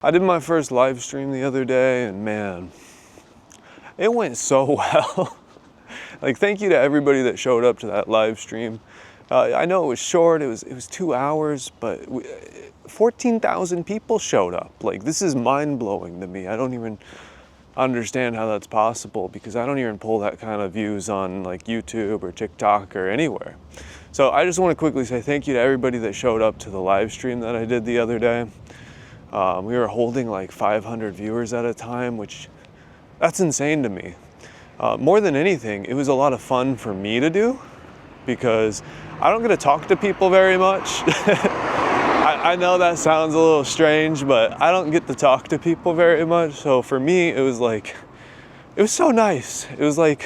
I did my first live stream the other day and man, it went so well. Like, thank you to everybody that showed up to that live stream. I know it was short, it was 2 hours, but 14,000 people showed up. Like, this is mind-blowing to me. I don't even understand how that's possible because I don't even pull that kind of views on like YouTube or TikTok or anywhere. So I just want to quickly say thank you to everybody that showed up to the live stream that I did the other day. We were holding like 500 viewers at a time, which that's insane to me. More than anything, it was a lot of fun for me to do because I don't get to talk to people very much. I know that sounds a little strange, but I don't get to talk to people very much. So for me, it was so nice. It was like,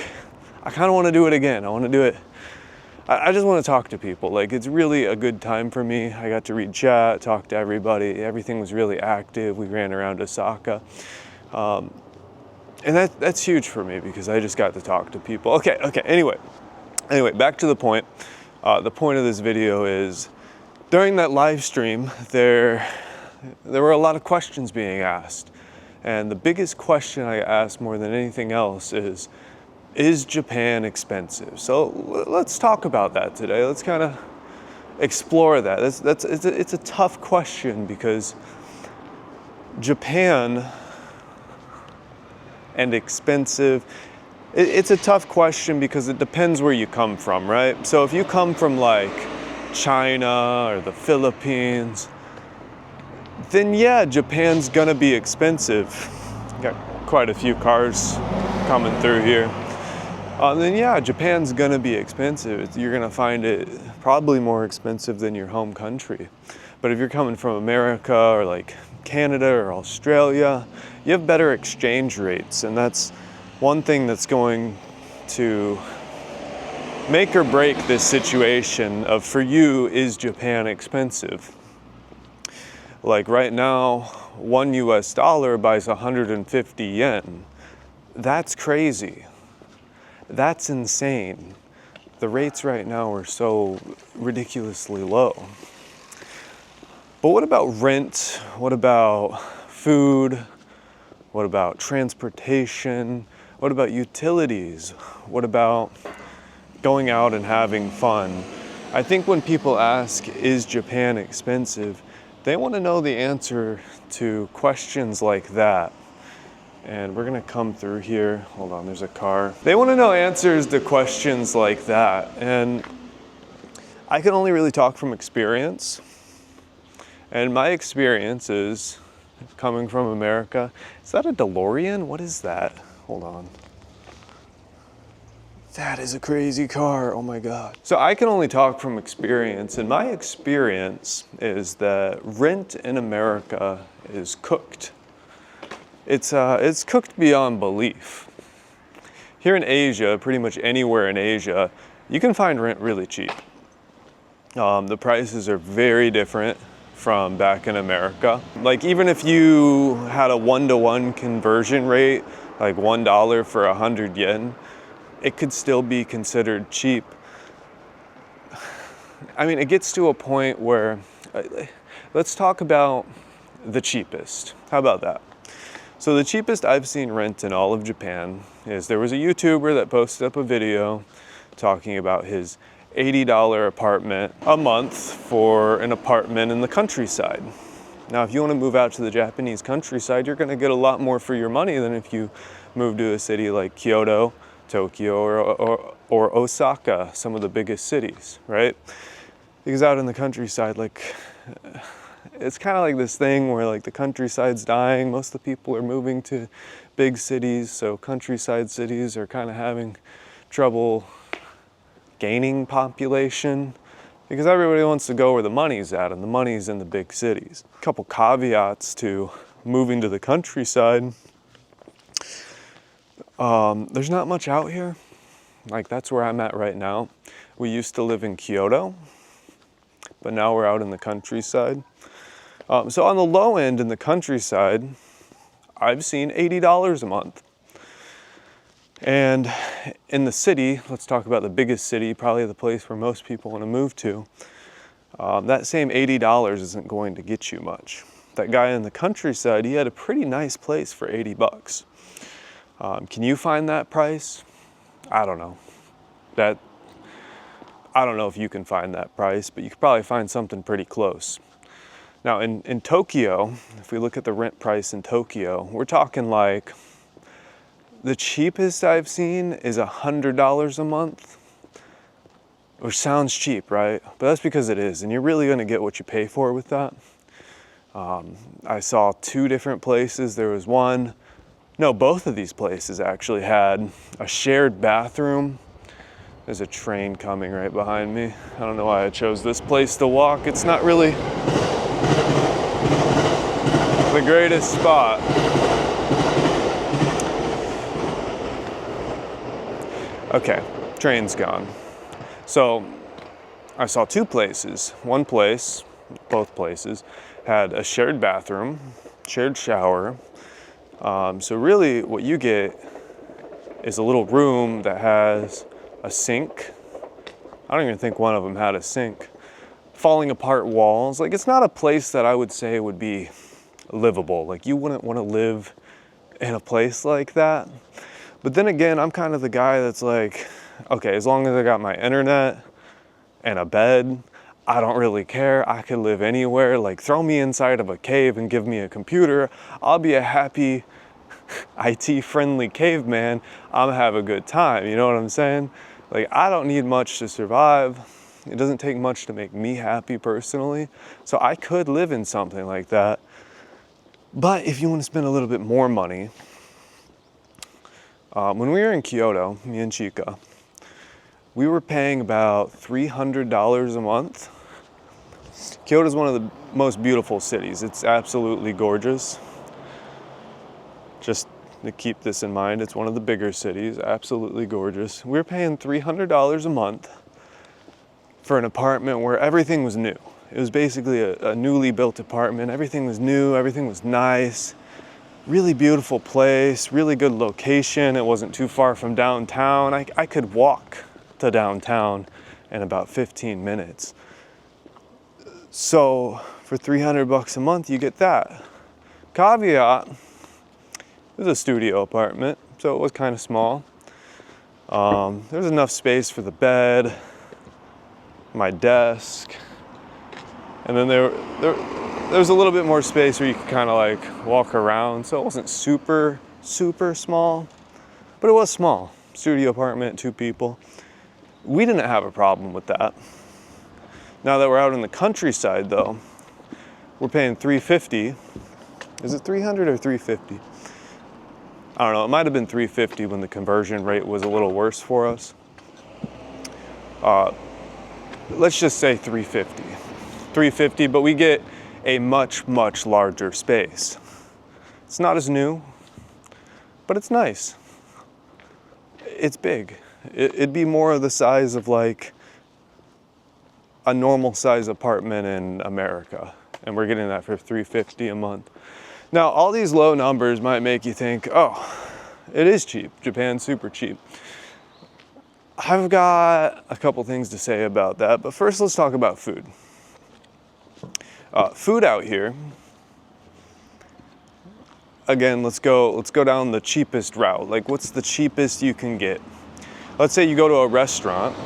I kind of want to do it again. I want to do it. I just want to talk to people. Like, it's really a good time for me. I got to read chat, talk to everybody. Everything was really active. We ran around Osaka. And that's huge for me because I just got to talk to people. Okay, anyway, back to the point. The point of this video is, during that live stream, there were a lot of questions being asked. And the biggest question I asked more than anything else is Japan expensive? So let's talk about that today. Let's kind of explore that. It's a tough question because Japan and expensive, it's a tough question because it depends where you come from, right? So if you come from like China or the Philippines, then yeah, Japan's gonna be expensive. Got quite a few cars coming through here. Then yeah, Japan's gonna be expensive. You're gonna find it probably more expensive than your home country. But if you're coming from America or like Canada or Australia, you have better exchange rates, and that's one thing that's going to make or break this situation of, for you, is Japan expensive? Like right now, $1 US buys 150 yen. That's crazy. That's insane. The rates right now are so ridiculously low. But what about rent? What about food? What about transportation? What about utilities? What about going out and having fun? I think when people ask, is Japan expensive? They want to know the answer to questions like that. And we're gonna come through here. Hold on, there's a car. They want to know answers to questions like that. And I can only really talk from experience. And my experience is coming from America. Is that a DeLorean? What is that? Hold on. That is a crazy car, oh my God. So I can only talk from experience, and my experience is that rent in America is cooked. It's cooked beyond belief. Here in Asia, pretty much anywhere in Asia, you can find rent really cheap. The prices are very different from back in America. Like, even if you had a 1-to-1 conversion rate, like $1 for 100 yen, it could still be considered cheap. I mean, it gets to a point where, let's talk about the cheapest. How about that? So the cheapest I've seen rent in all of Japan is, there was a YouTuber that posted up a video talking about his $80 apartment a month for an apartment in the countryside. Now, if you want to move out to the Japanese countryside, you're going to get a lot more for your money than if you move to a city like Kyoto, Tokyo, or Osaka, some of the biggest cities, right? Because out in the countryside, like, it's kind of like this thing where like the countryside's dying. Most of the people are moving to big cities, so countryside cities are kind of having trouble gaining population because everybody wants to go where the money's at, and the money's in the big cities. A couple caveats to moving to the countryside. There's not much out here. Like, that's where I'm at right now. We used to live in Kyoto, but now we're out in the countryside. So on the low end in the countryside, I've seen $80 a month. And in the city, let's talk about the biggest city, probably the place where most people want to move to, that same $80 isn't going to get you much. that guy in the countryside, he had a pretty nice place for 80 bucks. Can you find that price? I don't know. I don't know if you can find that price, but you could probably find something pretty close. Now in Tokyo, if we look at the rent price in Tokyo, we're talking like, the cheapest I've seen is $100 a month, which sounds cheap, right? But that's because it is, and you're really gonna get what you pay for with that. I saw 2 different places. Both of these places actually had a shared bathroom. There's a train coming right behind me. I don't know why I chose this place to walk. It's not really the greatest spot. Okay, train's gone. So I saw 2 places. One place, both places, had a shared bathroom, shared shower. So really what you get is a little room that has a sink. I don't even think one of them had a sink. Falling apart walls. Like, it's not a place that I would say would be livable. Like, you wouldn't want to live in a place like that. But then again, I'm kind of the guy that's like, okay, as long as I got my internet and a bed, I don't really care. I could live anywhere. Like, throw me inside of a cave and give me a computer. I'll be a happy, IT-friendly caveman. I'm gonna have a good time. You know what I'm saying? Like, I don't need much to survive. It doesn't take much to make me happy personally. So I could live in something like that. But if you want to spend a little bit more money, when we were in Kyoto, me and Chica, we were paying about $300 a month. Kyoto is one of the most beautiful cities. It's absolutely gorgeous. Just to keep this in mind, it's one of the bigger cities, absolutely gorgeous. We were paying $300 a month for an apartment where everything was new. It was basically a newly built apartment. Everything was new, everything was nice. Really beautiful place, really good location. It wasn't too far from downtown. I could walk to downtown in about 15 minutes. So for 300 bucks a month, you get that. Caveat, it was a studio apartment, so it was kind of small. There was enough space for the bed, my desk, and then there was a little bit more space where you could kind of like walk around. So it wasn't super, super small, but it was small. Studio apartment, 2 people. We didn't have a problem with that. Now that we're out in the countryside though, we're paying $350. Is it 300 or 350? I don't know, it might have been 350 when the conversion rate was a little worse for us. Let's just say 350, but we get a much, much larger space. It's not as new, but it's nice. It's big. It'd be more of the size of like a normal size apartment in America, and we're getting that for $350 a month. Now, all these low numbers might make you think, oh, it is cheap. Japan's super cheap. I've got a couple things to say about that, but first let's talk about food. Food out here, again, let's go down the cheapest route. Like, what's the cheapest you can get? Let's say you go to a restaurant.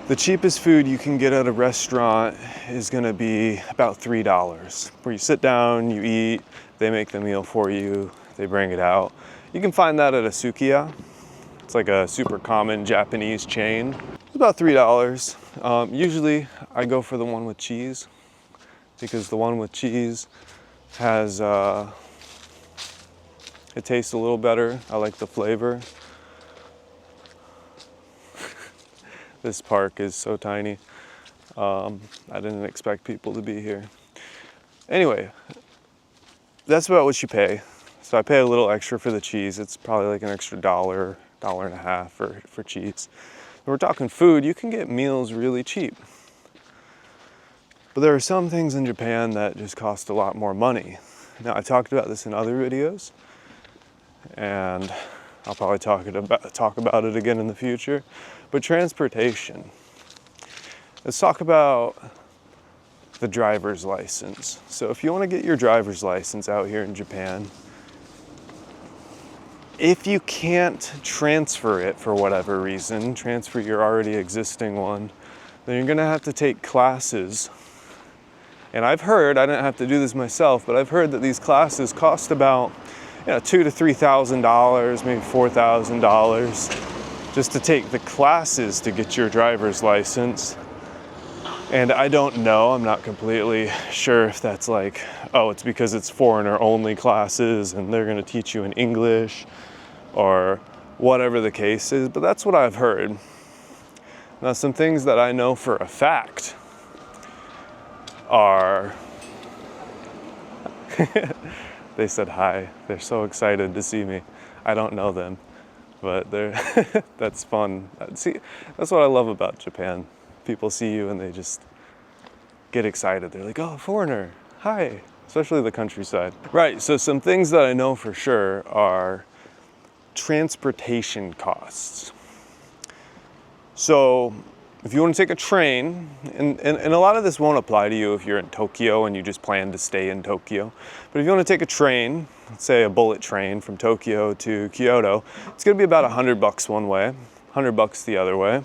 The cheapest food you can get at a restaurant is gonna be about $3, where you sit down, you eat, they make the meal for you, they bring it out. You can find that at a sukiya. It's like a super common Japanese chain. It's about $3. Usually I go for the one with cheese, because the one with cheese has, it tastes a little better. I like the flavor. This park is so tiny. I didn't expect people to be here. Anyway, that's about what you pay. So I pay a little extra for the cheese. It's probably like an extra $1, $1.50 for cheese. When we're talking food, you can get meals really cheap. But there are some things in Japan that just cost a lot more money. Now, I talked about this in other videos, and I'll probably talk about it again in the future. But transportation. Let's talk about the driver's license. So if you want to get your driver's license out here in Japan, if you can't transfer it for whatever reason, transfer your already existing one, then you're gonna have to take classes. And I've heard, I didn't have to do this myself, but I've heard that these classes cost about $2,000 to $3,000, maybe $4,000 just to take the classes to get your driver's license. And I don't know, I'm not completely sure if that's like, oh, it's because it's foreigner only classes and they're gonna teach you in English or whatever the case is, but that's what I've heard. Now, some things that I know for a fact are, they said hi, they're so excited to see me. I don't know them, but they're, that's fun. See, that's what I love about Japan. People see you and they just get excited. They're like, oh, foreigner, hi, especially the countryside. Right, so some things that I know for sure are transportation costs. So if you want to take a train, and a lot of this won't apply to you if you're in Tokyo and you just plan to stay in Tokyo, but if you want to take a train, let's say a bullet train from Tokyo to Kyoto, it's going to be about $100 one way, $100 the other way.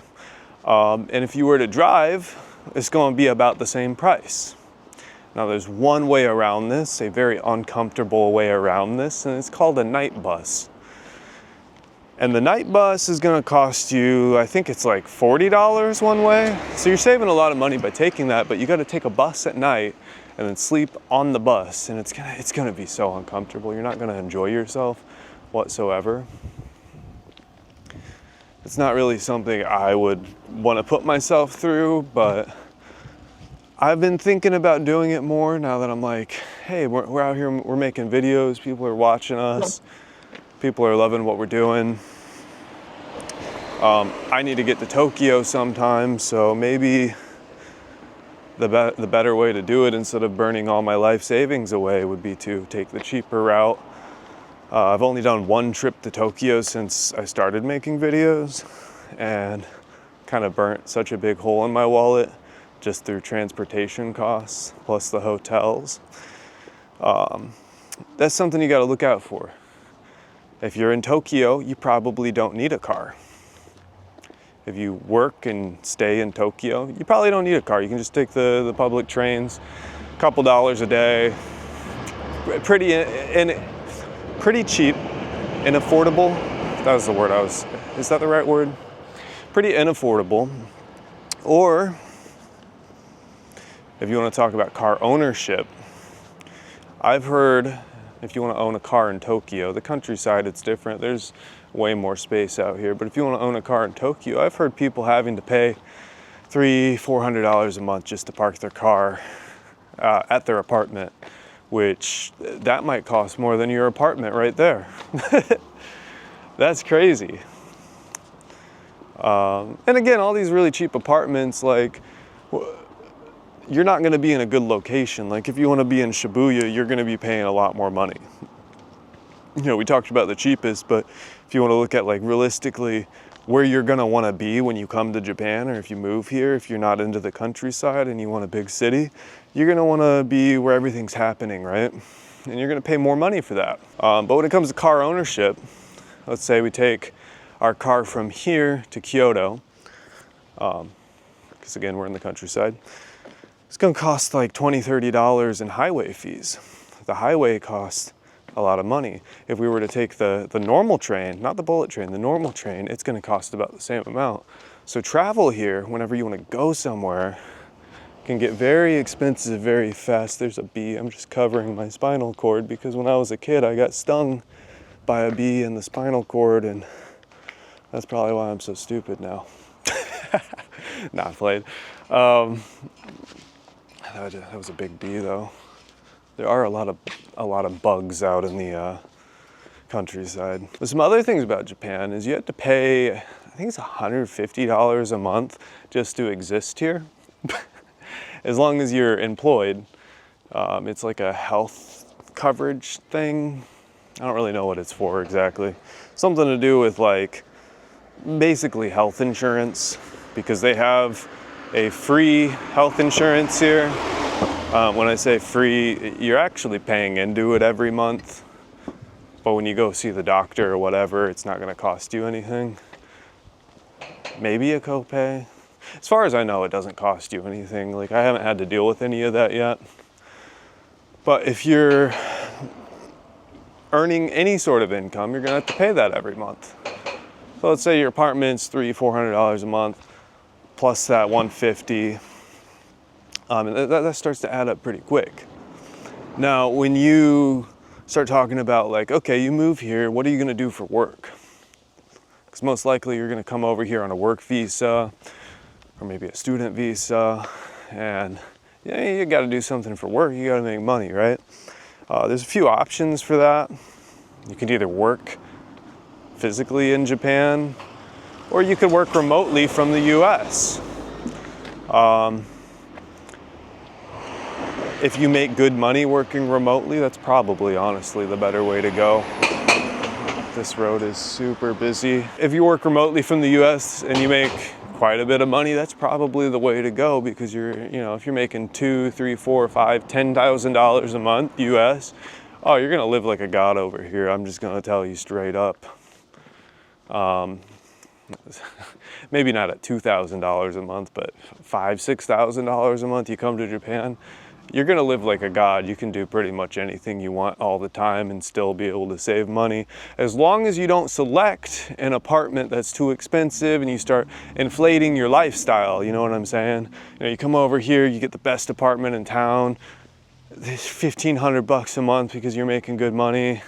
And if you were to drive, it's going to be about the same price. Now there's one way around this, a very uncomfortable way around this, and it's called a night bus. And the night bus is going to cost you, I think it's like $40 one way. So you're saving a lot of money by taking that, but you got to take a bus at night and then sleep on the bus, and it's going to be so uncomfortable. You're not going to enjoy yourself whatsoever. It's not really something I would want to put myself through, but I've been thinking about doing it more now that I'm like, hey, we're out here, we're making videos, people are watching us, people are loving what we're doing. I need to get to Tokyo sometime, so maybe the better way to do it instead of burning all my life savings away would be to take the cheaper route. I've only done one trip to Tokyo since I started making videos, and kind of burnt such a big hole in my wallet just through transportation costs plus the hotels. That's something you got to look out for. If you're in Tokyo, you probably don't need a car. If you work and stay in Tokyo, you probably don't need a car. You can just take the public trains, a couple dollars a day, pretty cheap and affordable. That was the word is that the right word? Pretty unaffordable. Or if you want to talk about car ownership, I've heard if you want to own a car in Tokyo, the countryside, it's different. There's way more space out here. But if you want to own a car in Tokyo, I've heard people having to pay $300-400 a month just to park their car at their apartment, which that might cost more than your apartment right there. That's crazy. And again, all these really cheap apartments, like, you're not going to be in a good location. Like if you want to be in Shibuya, you're going to be paying a lot more money. You know, we talked about the cheapest, but if you want to look at like realistically where you're going to want to be when you come to Japan, or if you move here, if you're not into the countryside and you want a big city, you're going to want to be where everything's happening, right? And you're going to pay more money for that. But when it comes to car ownership, let's say we take our car from here to Kyoto, because again, we're in the countryside. It's going to cost like $20-30 in highway fees. The highway costs a lot of money. If we were to take the normal train, not the bullet train, the normal train, it's going to cost about the same amount. So travel here, whenever you want to go somewhere, can get very expensive very fast. There's a bee. I'm just covering my spinal cord because when I was a kid, I got stung by a bee in the spinal cord, and that's probably why I'm so stupid now. Not played. That was a big bee, though. There are a lot of bugs out in the countryside. But some other things about Japan is you have to pay, I think it's $150 a month just to exist here. As long as you're employed. It's like a health coverage thing. I don't really know what it's for exactly. Something to do with like basically health insurance, because they have a free health insurance here. When I say free, you're actually paying into it every month. But when you go see the doctor or whatever, it's not gonna cost you anything. Maybe a copay. As far as I know, it doesn't cost you anything. Like, I haven't had to deal with any of that yet. But if you're earning any sort of income, you're gonna have to pay that every month. So let's say your apartment's $300-400 a month, plus that $150, and that starts to add up pretty quick. Now, when you start talking about like, okay, you move here, what are you gonna do for work? Because most likely you're gonna come over here on a work visa, or maybe a student visa, and you gotta do something for work, you gotta make money, right? There's a few options for that. You could either work physically in Japan, or you could work remotely from the US. If you make good money working remotely, that's probably honestly the better way to go. This road is super busy. If you work remotely from the US and you make quite a bit of money, that's probably the way to go, because if you're making $2,000, $3,000, $4,000, $5,000, $10,000 a month US, oh, you're gonna live like a god over here. I'm just gonna tell you straight up. Maybe not at $2,000 a month, but $5,000, $6,000 a month, you come to Japan, you're gonna live like a god. You can do pretty much anything you want all the time and still be able to save money. As long as you don't select an apartment that's too expensive and you start inflating your lifestyle, you know what I'm saying? You come over here, you get the best apartment in town, it's $1,500 a month because you're making good money.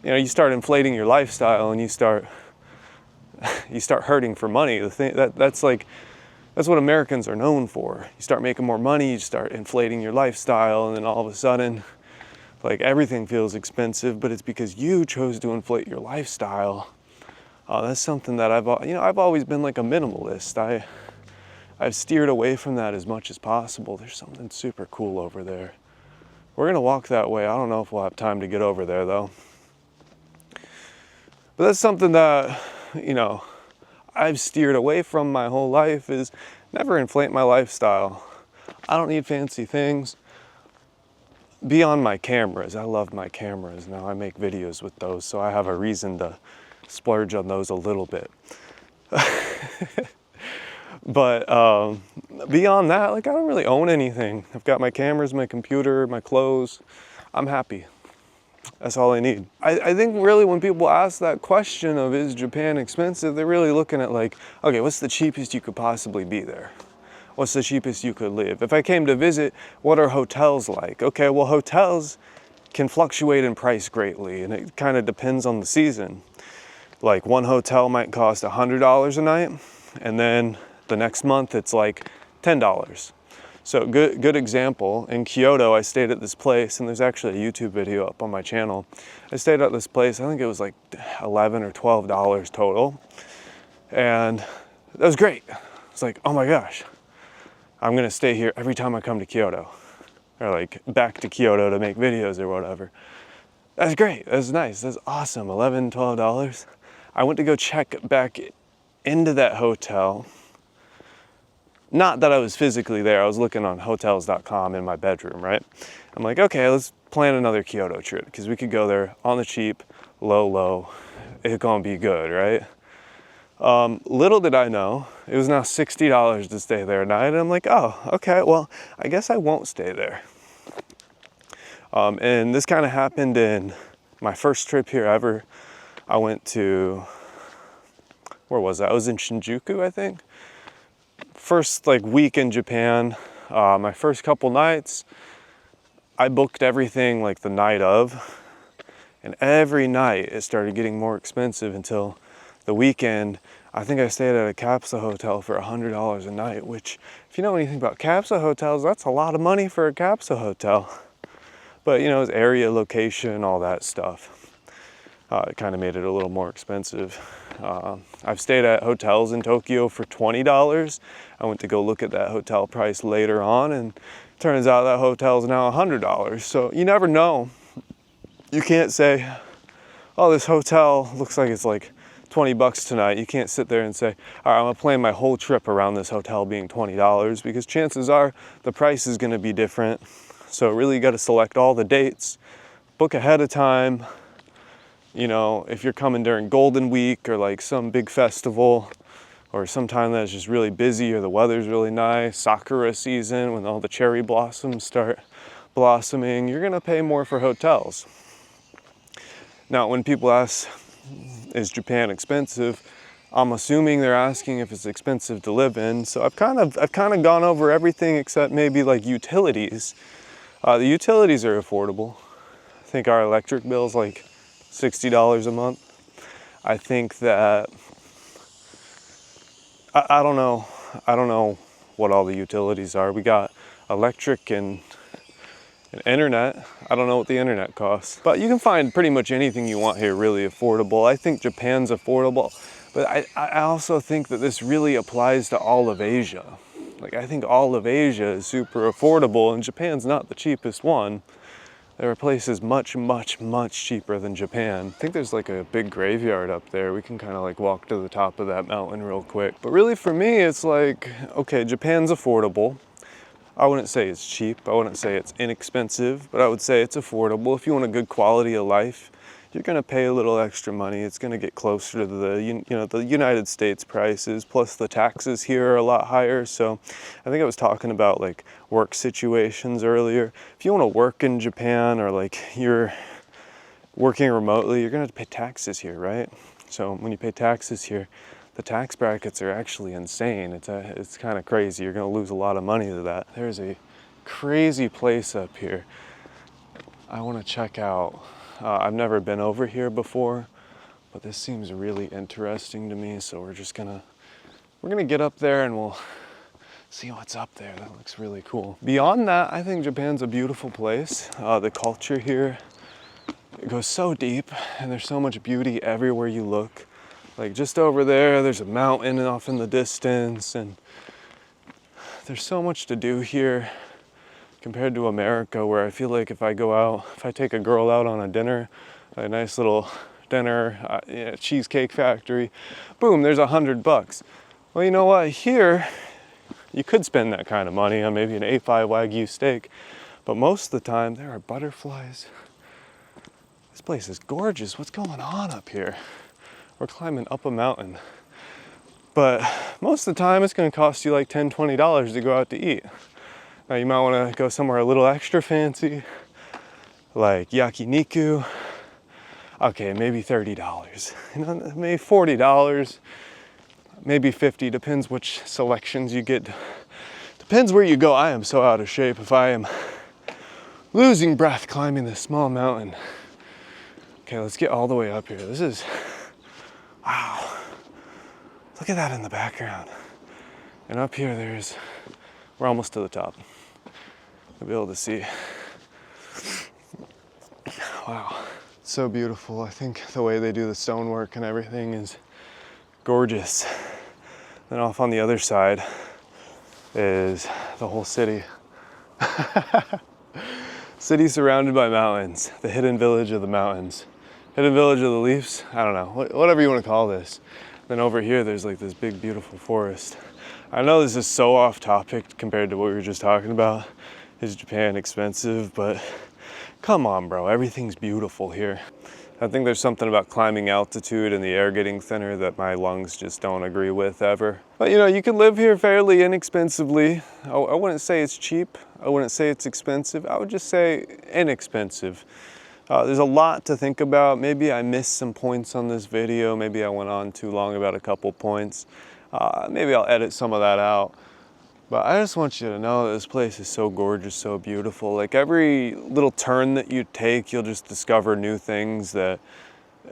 You start inflating your lifestyle and you start hurting for money. That's what Americans are known for. You start making more money, you start inflating your lifestyle, and then all of a sudden, like, everything feels expensive, but it's because you chose to inflate your lifestyle. That's something that I've always been like a minimalist. I've steered away from that as much as possible. There's something super cool over there. We're gonna walk that way. I don't know if we'll have time to get over there though. But that's something that, I've steered away from my whole life, is never inflate my lifestyle. I don't need fancy things. Beyond my cameras, I love my cameras now. I make videos with those, so I have a reason to splurge on those a little bit. But beyond that, I don't really own anything. I've got my cameras, my computer, my clothes. I'm happy. That's all I need. I think really when people ask that question of, is Japan expensive, they're really looking at okay, what's the cheapest you could possibly be there? What's the cheapest you could live? If I came to visit, what are hotels like? Okay, well, hotels can fluctuate in price greatly, and it kind of depends on the season. Like, one hotel might cost $100 a night, and then the next month it's like $10. So good example, in Kyoto, I stayed at this place, and there's actually a YouTube video up on my channel. I stayed at this place, I think it was like $11 or $12 total. And that was great. It's like, oh my gosh, I'm gonna stay here every time I come to Kyoto, or back to Kyoto to make videos or whatever. That's great, that's nice, that's awesome, $11, $12. I went to go check back into that hotel. Not that I was physically there, I was looking on hotels.com in my bedroom, right? I'm like, okay, let's plan another Kyoto trip, because we could go there on the cheap, low, it's gonna be good, right? Little did I know, it was now $60 to stay there a night, and I'm like, oh, okay, well, I guess I won't stay there. And this kind of happened in my first trip here ever. I went to, where was I? I was in Shinjuku, I think. First week in Japan, my first couple nights, I booked everything the night of, and every night it started getting more expensive until the weekend. I think I stayed at a capsule hotel for $100 a night, which, if you know anything about capsule hotels, that's a lot of money for a capsule hotel. But it's area, location, all that stuff. It kind of made it a little more expensive. I've stayed at hotels in Tokyo for $20. I went to go look at that hotel price later on, and turns out that hotel's now $100. So you never know. You can't say, oh, this hotel looks like it's 20 bucks tonight, you can't sit there and say, all right, I'm gonna plan my whole trip around this hotel being $20, because chances are the price is gonna be different. So really you gotta select all the dates, book ahead of time. You know, if you're coming during Golden Week or like some big festival, or sometime that's just really busy or the weather's really nice, Sakura season when all the cherry blossoms start blossoming, you're gonna pay more for hotels. Now, when people ask, is Japan expensive? I'm assuming they're asking if it's expensive to live in. So I've kind of gone over everything except maybe like utilities. The utilities are affordable. I think our electric bill is like $60 a month. I think that, I don't know what all the utilities are. We got electric and internet. I don't know what the internet costs, but you can find pretty much anything you want here really affordable. I think Japan's affordable, but I also think that this really applies to all of Asia. Like, I think all of Asia is super affordable, and Japan's not the cheapest one. There are places much, much, much cheaper than Japan. I think there's like a big graveyard up there. We can kind of like walk to the top of that mountain real quick. But really for me, it's like, okay, Japan's affordable. I wouldn't say it's cheap. I wouldn't say it's inexpensive, but I would say it's affordable. If you want a good quality of life, you're gonna pay a little extra money. It's gonna get closer to the United States prices, plus the taxes here are a lot higher. So I think I was talking about like work situations earlier. If you wanna work in Japan, or like you're working remotely, you're gonna have to pay taxes here, right? So when you pay taxes here, the tax brackets are actually insane. It's kind of crazy. You're gonna lose a lot of money to that. There's a crazy place up here I wanna check out. I've never been over here before, but this seems really interesting to me. So we're gonna get up there and we'll see what's up there. That looks really cool. Beyond that, I think Japan's a beautiful place. The culture here, it goes so deep, and there's so much beauty everywhere you look. Like just over there, there's a mountain off in the distance, and there's so much to do here compared to America, where I feel like if I take a girl out on a dinner, a nice little dinner, Cheesecake Factory, boom, there's $100. Well, you know what? Here, you could spend that kind of money on maybe an A5 Wagyu steak, but most of the time there are butterflies. This place is gorgeous. What's going on up here? We're climbing up a mountain. But most of the time it's gonna cost you like $10, $20 to go out to eat. Now you might wanna go somewhere a little extra fancy, like yakiniku. Okay, maybe $30. Maybe $40, maybe $50, depends which selections you get. Depends where you go. I am so out of shape if I am losing breath climbing this small mountain. Okay, let's get all the way up here. This is, wow. Look at that in the background. And up here we're almost to the top. You'll be able to see. Wow, so beautiful. I think the way they do the stonework and everything is gorgeous. Then off on the other side is the whole city. City surrounded by mountains, the hidden village of the mountains. Hidden village of the Leafs, I don't know, whatever you want to call this. Then over here, there's like this big, beautiful forest. I know this is so off topic compared to what we were just talking about. Is Japan expensive? But come on, bro, everything's beautiful here. I think there's something about climbing altitude and the air getting thinner that my lungs just don't agree with ever. But you can live here fairly inexpensively. I wouldn't say it's cheap. I wouldn't say it's expensive. I would just say inexpensive. There's a lot to think about. Maybe I missed some points on this video. Maybe I went on too long about a couple points. Maybe I'll edit some of that out. But I just want you to know that this place is so gorgeous, so beautiful. Like every little turn that you take, you'll just discover new things that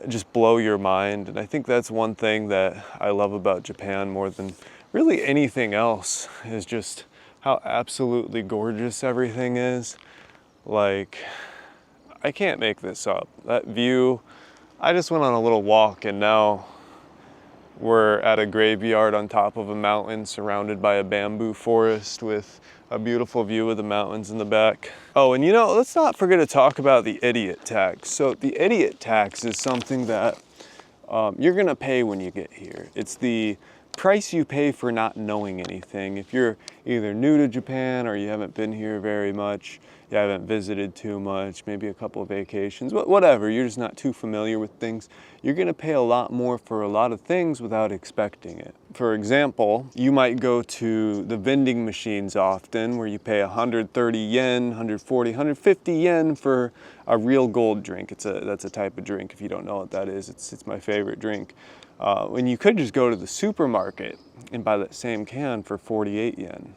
just blow your mind. And I think that's one thing that I love about Japan more than really anything else, is just how absolutely gorgeous everything is. Like, I can't make this up. That view, I just went on a little walk and now we're at a graveyard on top of a mountain surrounded by a bamboo forest with a beautiful view of the mountains in the back. Oh, and let's not forget to talk about the idiot tax. So the idiot tax is something that you're gonna pay when you get here. It's the price you pay for not knowing anything. If you're either new to Japan or you haven't been here very much, you haven't visited too much, maybe a couple of vacations, whatever, you're just not too familiar with things, you're gonna pay a lot more for a lot of things without expecting it. For example, you might go to the vending machines often where you pay 130 yen, 140, 150 yen for a real gold drink. That's a type of drink. If you don't know what that is, it's my favorite drink. When you could just go to the supermarket and buy that same can for 48 yen.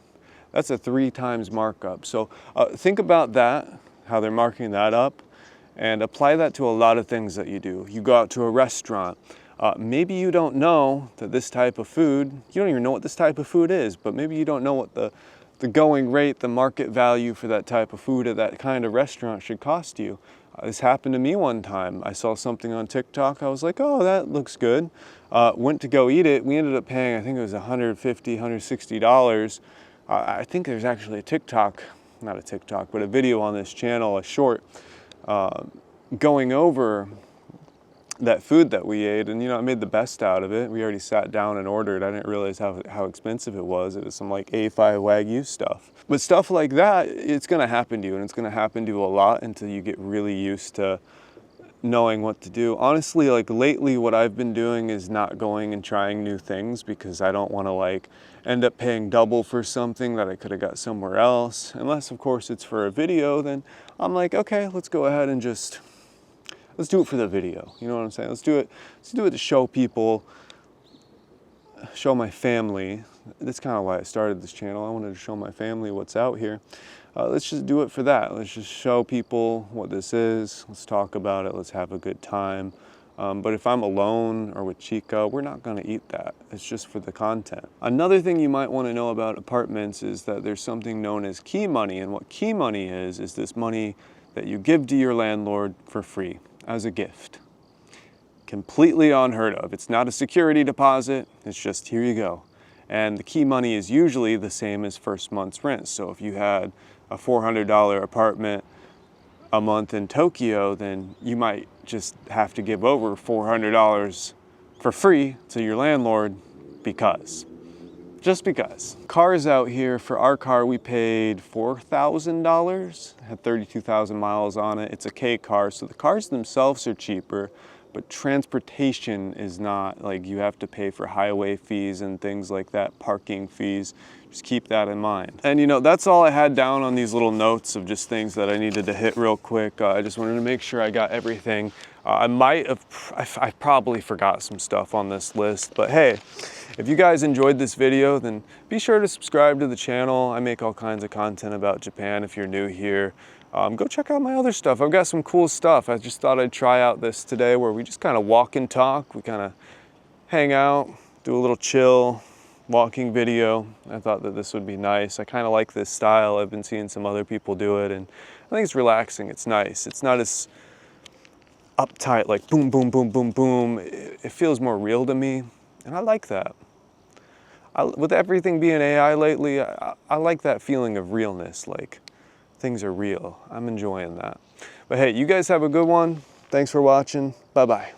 That's a 3 times markup. So think about that, how they're marking that up, and apply that to a lot of things that you do. You go out to a restaurant. Maybe you don't know that this type of food, you don't even know what this type of food is, but maybe you don't know what the going rate, the market value for that type of food at that kind of restaurant should cost you. This happened to me one time. I saw something on TikTok. I was like, oh, that looks good. Went to go eat it. We ended up paying, I think it was $150, $160. I think there's actually a TikTok, not a TikTok, but a video on this channel, a short, going over that food that we ate, and I made the best out of it. We already sat down and ordered. I didn't realize how expensive it was. It was some like A5 Wagyu stuff. But stuff like that, it's gonna happen to you, and it's gonna happen to you a lot until you get really used to knowing what to do. Honestly, like lately what I've been doing is not going and trying new things because I don't wanna like end up paying double for something that I could have got somewhere else. Unless of course it's for a video, then I'm like, okay, let's go ahead and let's do it for the video. You know what I'm saying? Let's do it to show people, show my family. That's kind of why I started this channel. I wanted to show my family what's out here. Let's just do it for that. Let's just show people what this is. Let's talk about it. Let's have a good time. But if I'm alone or with Chica, we're not gonna eat that. It's just for the content. Another thing you might wanna know about apartments is that there's something known as key money. And what key money is this money that you give to your landlord for free as a gift. Completely unheard of. It's not a security deposit. It's just, here you go. And the key money is usually the same as first month's rent. So if you had a $400 apartment a month in Tokyo, then you might just have to give over $400 for free to your landlord just because. Cars out here, for our car, we paid $4,000, had 32,000 miles on it. It's a K car, so the cars themselves are cheaper, but transportation is not. Like, you have to pay for highway fees and things like that, parking fees. Just keep that in mind. And that's all I had down on these little notes of just things that I needed to hit real quick. I just wanted to make sure I got everything. I probably forgot some stuff on this list, but hey, if you guys enjoyed this video, then be sure to subscribe to the channel. I make all kinds of content about Japan if you're new here. Go check out my other stuff. I've got some cool stuff. I just thought I'd try out this today where we just kind of walk and talk. We kind of hang out, do a little chill walking video. I thought that this would be nice. I kind of like this style. I've been seeing some other people do it, and I think it's relaxing. It's nice. It's not as uptight, like boom, boom, boom, boom, boom. It feels more real to me, and I like that. With everything being AI lately, I like that feeling of realness, like things are real. I'm enjoying that. But hey, you guys have a good one. Thanks for watching. Bye-bye.